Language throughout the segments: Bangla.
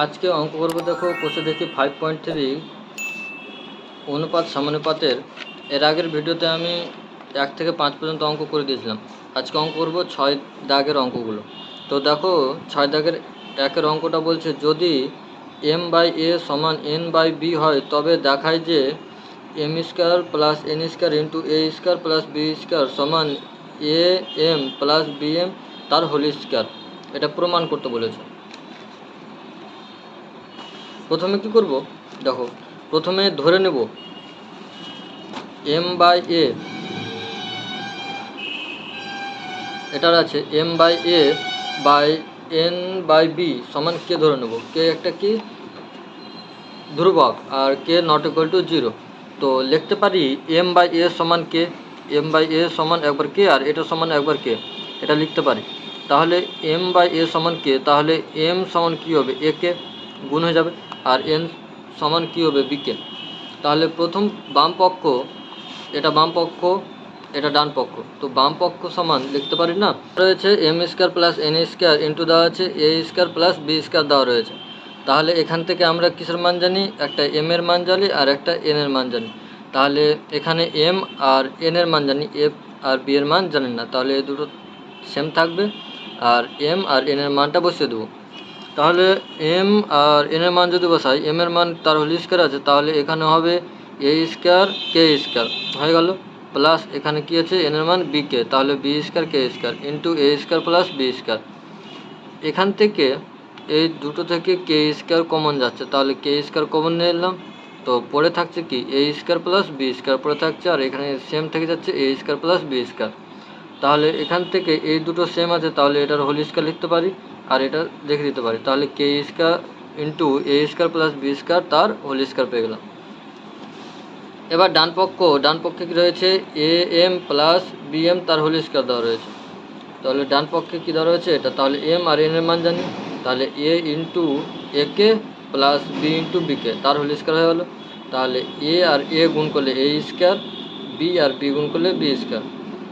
আজকে অঙ্ক করবো। দেখো কোষে দেখি 5.3 অনুপাত সমানুপাতের। এর আগের ভিডিওতে আমি 1 থেকে 5 পর্যন্ত অঙ্ক করে দিয়েছিলাম। আজকে অঙ্ক করবো 6 দাগের অঙ্কগুলো। তো দেখো 6 দাগের একের অঙ্কটা বলছে, যদি m/a সমান n/b হয় তবে দেখায় যে m² plus n² into a² plus b² সমান am প্লাস bm তার হোল স্কয়ার। এটা প্রমাণ করতে বলেছে। প্রথমে কি করব, দেখো প্রথমে ধরে নেব m/a, এটার আছে m/a বাই n/b সমান কে ধরে নেব। কে একটা কি ধ্রুবক আর কে নট ইকুয়াল টু 0। তো লিখতে পারি m/a সমান কে, m/a সমান একবার কে আর এটা সমান একবার কে, এটা লিখতে পারি। তাহলে m/a সমান কে, তাহলে m সমান কি হবে, a কে গুণ হয়ে যাবে, আর n সমান কি হবে, b কে। তাহলে প্রথম বাম পক্ষ, এটা বাম পক্ষ, এটা ডান পক্ষ, তো বাম পক্ষ সমান লিখতে পারি না, রয়েছে m² প্লাস n² ইন্টু দেওয়া আছে a² প্লাস b² দেওয়া রয়েছে। তাহলে এখান থেকে আমরা কিসের মান জানি, একটা m এর মান জানি আর একটা n এর মান জানি। তাহলে এখানে m আর n এর মান জানি, f আর b এর মান জানি না, তাহলে এই দুটো সেম থাকবে আর m আর n এর মানটা বসিয়ে দেবো। তাহলে m আর n এর মান যদি বসাই, m এর মান তার হোল স্কয়ার আছে, তাহলে এখানে হবে a² k² হয়ে গেল, প্লাস এখানে কি আছে n এর মান b কে, তাহলে b² k² into a² plus b²। এখান থেকে এই দুটো থেকে k² কমন যাচ্ছে, তাহলে k² কমন নিয়ে এলাম, তো পড়ে থাকছে কি a² প্লাস b² পড়ে থাকছে, আর এখানে সেম থেকে যাচ্ছে a² প্লাস b²। তাহলে এখান থেকে এই দুটো সেম আছে, তাহলে এটার হোল স্কয়ার লিখতে পারি আর এটা দেখে দিতে পারি। তাহলে k² into a² plus b² তার হোল স্কয়ার পেয়ে গেলাম। এবার ডান পক্ষে কি রয়েছে, am প্লাস bm তার হোল স্কয়ার দেওয়া রয়েছে। তাহলে ডান পক্ষে কী দেওয়া রয়েছে এটা, তাহলে m আর n এর মান জানি, তাহলে a into a k plus b into b কে তার হোল স্কয়ার হয়ে গেলো। তাহলে a আর a গুণ করলে a², b আর b গুণ করলে b²।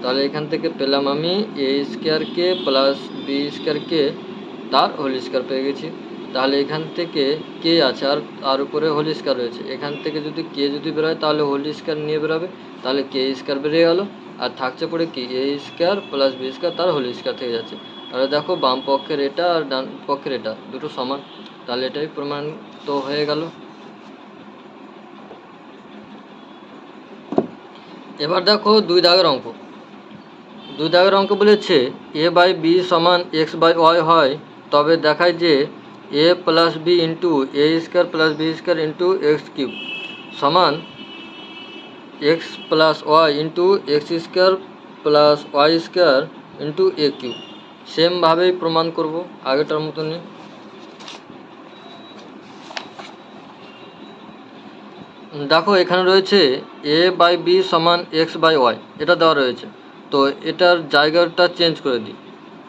তাহলে এখান থেকে পেলাম আমি a² কে প্লাস b² কে তার হোল স্কয়ার পেয়ে গেছি। তাহলে এখান থেকে কে আছে আর উপরে হোল স্কয়ার রয়েছে, এখান থেকে যদি কে যদি বেরোয় তাহলে হোল স্কয়ার নিয়ে বেরোবে, তাহলে k² বেরিয়ে গেল, আর থাকছে পড়ে কি a² প্লাস b² তার হোল স্কয়ার থেকে যাচ্ছে। তাহলে দেখো বাম পক্ষের এটা আর ডান পক্ষের এটা দুটো সমান, তাহলে এটাই প্রমাণিত হয়ে গেল। এবার দেখো 2 দাগের অঙ্ক বলেছে a/b সমান x/y হয় তবে দেখায় যে a plus b into a² plus b² into x³ সমান x plus y into x² plus y² into a³ সেমভাবেই প্রমাণ করব আগেটার মতনই। দেখো এখানে রয়েছে a/b সমান x/y, এটা দেওয়া রয়েছে, তো এটার জায়গাটা চেঞ্জ করে দিই।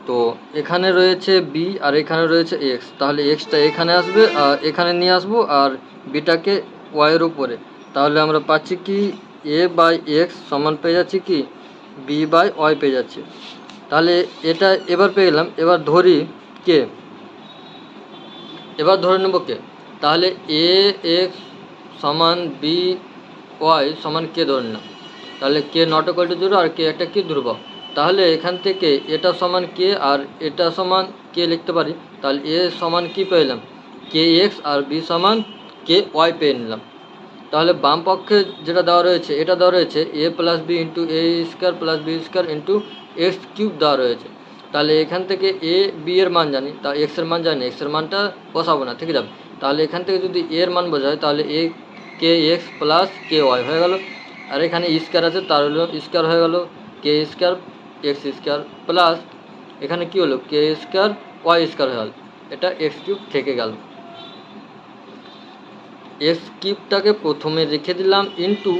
তো এখানে রয়েছে b আর এখানে রয়েছে x, তাহলে xটা এখানে আসবে আর এখানে নিয়ে আসবো আর bটাকে y এর উপরে, তাহলে আমরা পাচ্ছি কি a/x সমান পেয়ে যাচ্ছি কি b/y পেয়ে যাচ্ছি। তাহলে এটা এবার পেয়ে গেলাম। এবার ধরি কে, এবার ধরে নেব কে, তাহলে ax সমান by সমান কে ধরে নিলাম, তাহলে কে নট ইকুয়াল টু 0 আর কে একটা কি ধ্রুবক। তাহলে এখান থেকে এটা সমান কে আর এটা সমান কে লিখতে পারি, তাহলে a সমান কি পেলাম kx আর b সমান ky পেয়ে নিলাম। তাহলে বাম পক্ষে যেটা দেওয়া রয়েছে, এটা দেওয়া রয়েছে a plus B into a² plus b² into x³ দেওয়া রয়েছে। তাহলে এখান থেকে a b এর মান জানি, তা x এর মান জানি, x এর মানটা বসাবো না, ঠিক যাবে। তাহলে এখান থেকে যদি a এর মান বোঝায় তাহলে a kx প্লাস ky হয়ে গেল, আর এখানে স্কয়ার আছে তার হলো স্কয়ার হয়ে গেল k² x² প্লাস এখানে কি হলো k² y² হয়ে গেল, এটা x³ থেকে গেল। x³ প্রথমে রেখে দিলাম ইন্টু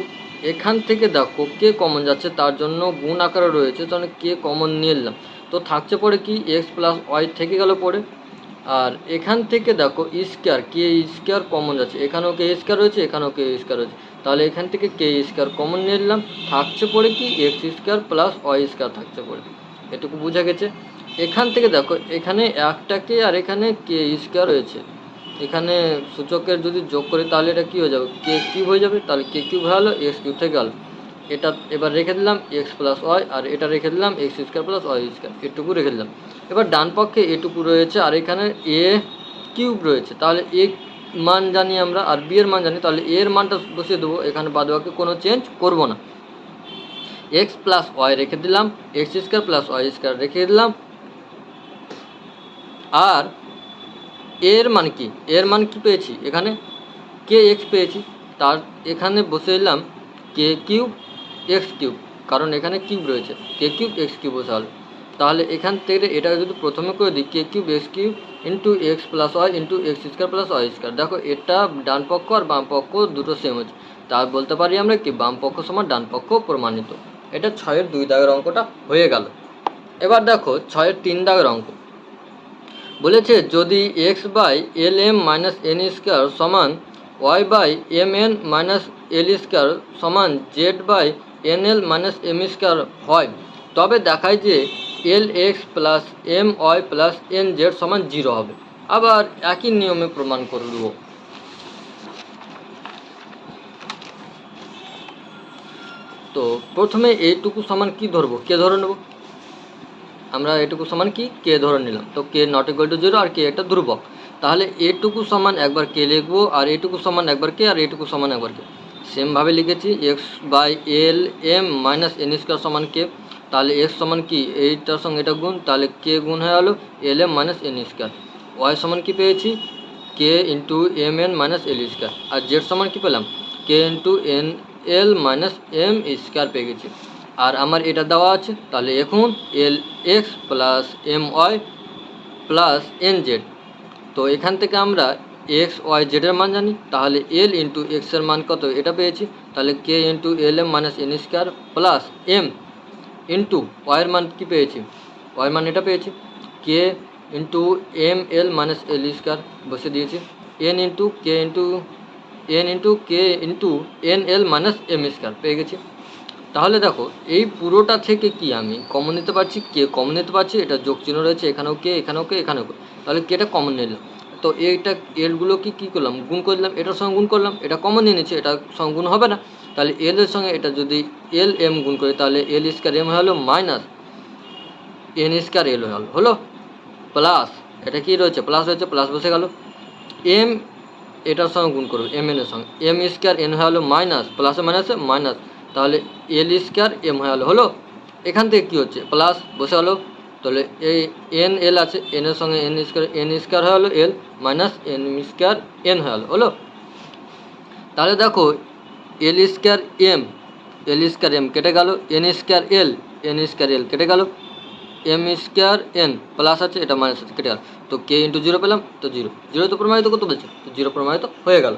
এখান থেকে দেখো কে কমন যাচ্ছে তার জন্য গুণ আকারে রয়েছে, তাহলে কে কমন নিয়ে নিলাম, তো থাকছে পড়ে কি x প্লাস ওয়াই থেকে গেল পড়ে, আর এখান থেকে দেখো স্কয়ার k² কমন যাচ্ছে, এখানেও k² রয়েছে এখানেও k² রয়েছে, তাহলে এখান থেকে k² কমন নিয়ে নিলাম, থাকছে পড়ে কি x² প্লাস y² থাকছে পড়ে। এটুকু বোঝা গেছে। এখান থেকে দেখো এখানে একটা কে আর এখানে k² রয়েছে, এখানে সূচকের যদি যোগ করি তাহলে এটা কী হয়ে যাবে, কে কিউব হয়ে যাবে। তাহলে কে কিউব হয়ে গেলো, এক্স কিউব থেকে গেল। এটা এবার রেখে দিলাম এক্স প্লাস ওয়াই, আর এটা রেখে দিলাম x square plus y square, এটুকু রেখে দিলাম। এবার ডান পক্ষে এটুকু রয়েছে আর এখানে এ কিউব রয়েছে, তাহলে এ মান জানি আমরা আর বি এর মান জানি, তাহলে এ এর মানটা বসিয়ে দেবো। এখানে বাদবাকি কোনো চেঞ্জ করব না। এক্স প্লাস ওয়াই রেখে দিলাম, x square plus y square রেখে দিলাম। আর এর মান কি, এর মান কি পেয়েছি, এখানে কে এক্স পেয়েছি, তার এখানে বসে দিলাম কে কিউব এক্স কিউব, কারণ এখানে কিউব রয়েছে, কে কিউব এক্স কিউব বসে হল। তাহলে এখান থেকে এটা যদি প্রথমে করে দিই K cube x cube into x plus y into x square plus y square. দেখো এটা ডান পক্ষ আর বাম পক্ষ দুটো সেম হচ্ছে, তার বলতে পারি আমরা কি বাম পক্ষ সমান ডান পক্ষ প্রমাণিত। এটা 6-এর 2 দাগের অঙ্কটা হয়ে গেল। এবার দেখো 6-এর 3 দাগের অঙ্ক বলেছে যদি x by l m minus n square সমান y by m n minus l square সমান z by n l minus m square হয়, তবে দেখায় যে l x plus m y plus n z সমান 0 হবে। আবার একই নিয়মে প্রমাণ করে দেব। তো প্রথমে এইটুকু সমান কি ধরবো, কে ধরে নেব। আমরা এটুকু সমান কি কে ধরে নিলাম, তো কে নট ইকুয়াল টু 0 আর কে একটা ধ্রুবক। তাহলে এটুকু সমান একবার কে লিখবো, আর এটুকু সমান একবার কে, আর এটুকু সমান একবার কে। সেমভাবে লিখেছি x by l m minus n square সমান কে, তাহলে এক্স সমান কি এইটার সঙ্গে এটা গুণ, তাহলে কে গুণ হয়ে গেলো l m minus n square. Y সমান কি পেয়েছি K into m n minus l square. আর জেড সমান কি পেলাম K into n l minus m square পেয়ে গেছি। আর আমার এটা দেওয়া আছে, তাহলে এখন l x plus m y plus n z. তো এখান থেকে আমরা এক্স ওয়াই জেডের মান জানি, তাহলে এল ইন্টু এক্সের মান কত এটা পেয়েছি, তাহলে K into l m minus n square plus m into ওয়াইয়ের মান কী পেয়েছি, ওয়াইয়ের মান এটা পেয়েছি K into m l minus l square বসে দিয়েছি, n into K into n l minus m square পেয়ে গেছি। তাহলে দেখো এই পুরোটা থেকে কি আমি কমন নিতে পারছি, কে কমন নিতে পারছি, এটা যোগ চিহ্ন রয়েছে, এখানেও কে এখানেও কে এখানেও কে, তাহলে কেটা কমন নিলাম। তো এইটা এলগুলোকে কী করলাম গুণ করলাম, এটার সঙ্গে গুণ করলাম, এটা কমন নিয়ে নিচ্ছে, এটা সঙ্গে গুণ হবে না। তাহলে এল এর সঙ্গে এটা যদি এল এম গুণ করি, তাহলে এল স্কোয়ার এম হলো মাইনাস এন স্কোয়ার এল হলো প্লাস, এটা কি রয়েছে প্লাস রয়েছে, প্লাস বসে গেল। এম এটার সঙ্গে গুণ করবো এম এন এর সঙ্গে, এম স্কোয়ার এন হলো মাইনাস প্লাসে মাইনাসে মাইনাস, তাহলে এল স্কোয়ার এম হলো। এখান থেকে কী হচ্ছে প্লাস বসে হলো, তাহলে এই এন এল আছে, এন এর সঙ্গে এন স্কোয়ার হলো L minus n square N হলো। তাহলে দেখো এল স্কোয়ার এম কেটে গেল, এন স্কোয়ার এল কেটে গেল, এম স্কোয়ার এন প্লাস আছে এটা মাইনাস আছে কেটে গেল, তো কে ইন্টু 0 পেলাম, তো 0 তো প্রমাণিত করতে বলছে, তো 0 প্রমাণিত হয়ে গেল।